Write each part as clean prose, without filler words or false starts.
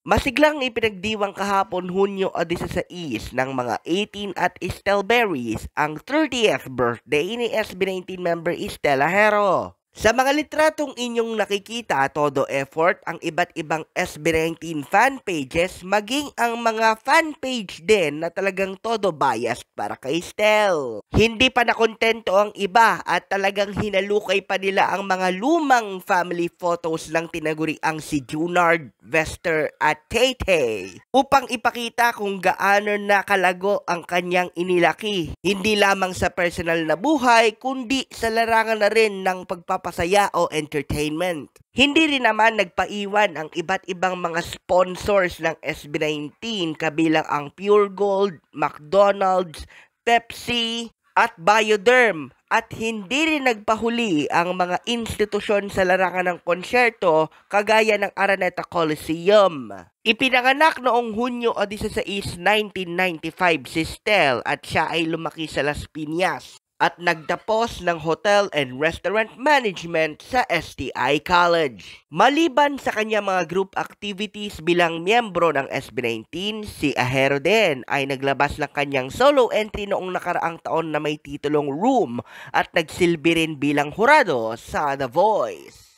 Masiglang ipinagdiwang kahapon Hunyo 16 ng mga 18 at Estelberries ang 30th birthday ni SB19 member Estela Hero. Sa mga litratong inyong nakikita, todo effort ang iba't ibang SB19 fan pages maging ang mga fan page din na talagang todo biased para kay Estel. Hindi pa nakontento ang iba at talagang hinalukay pa nila ang mga lumang family photos ng tinaguriang si Junard, Vester at Tay-Tay upang ipakita kung gaano nakalago ang kanyang inilaki. Hindi lamang sa personal na buhay kundi sa larangan na rin ng pagpapasaya o entertainment. Hindi rin naman nagpaiwan ang iba't ibang mga sponsors ng SB19 kabilang ang Pure Gold, McDonald's, Pepsi, at Bioderm at hindi rin nagpahuli ang mga institusyon sa larangan ng konsyerto kagaya ng Araneta Coliseum. Ipinanganak noong Hunyo 16, 1995 si Estel at siya ay lumaki sa Las Piñas at nagtapos ng Hotel and Restaurant Management sa STI College. Maliban sa kanyang mga group activities bilang miyembro ng SB19, si Ahero din ay naglabas ng kanyang solo entry noong nakaraang taon na may titulong Room at nagsilbi rin bilang hurado sa The Voice.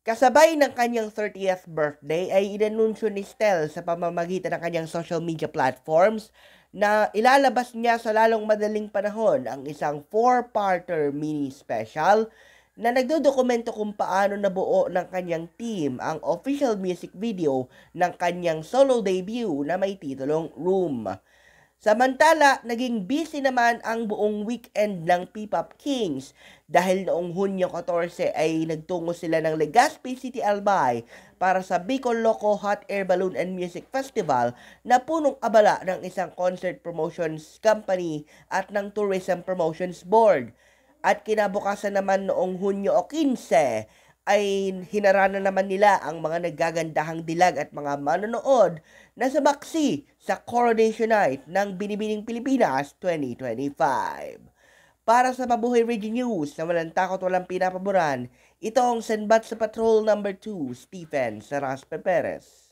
Kasabay ng kanyang 30th birthday ay inanunsyo ni Estel sa pamamagitan ng kanyang social media platforms na ilalabas niya sa lalong madaling panahon ang isang 4-parter mini special na nagdodokumento kung paano nabuo ng kanyang team ang official music video ng kanyang solo debut na may titulong Room. Samantala, naging busy naman ang buong weekend ng P-Pop Kings dahil noong Hunyo 14 ay nagtungo sila ng Legazpi City, Albay para sa Bicol Loco Hot Air Balloon and Music Festival na punong abala ng isang concert promotions company at ng Tourism Promotions Board. At kinabukasan naman noong Hunyo 15 ay hinarana naman nila ang mga naggagandahang dilag at mga manonood na sumaksi sa Coronation Night ng Binibining Pilipinas 2025. Para sa Mabuhay Radio News na walang takot walang pinapaboran, ito ang Senbat sa Patrol No. 2, Stephen Saraspe Perez.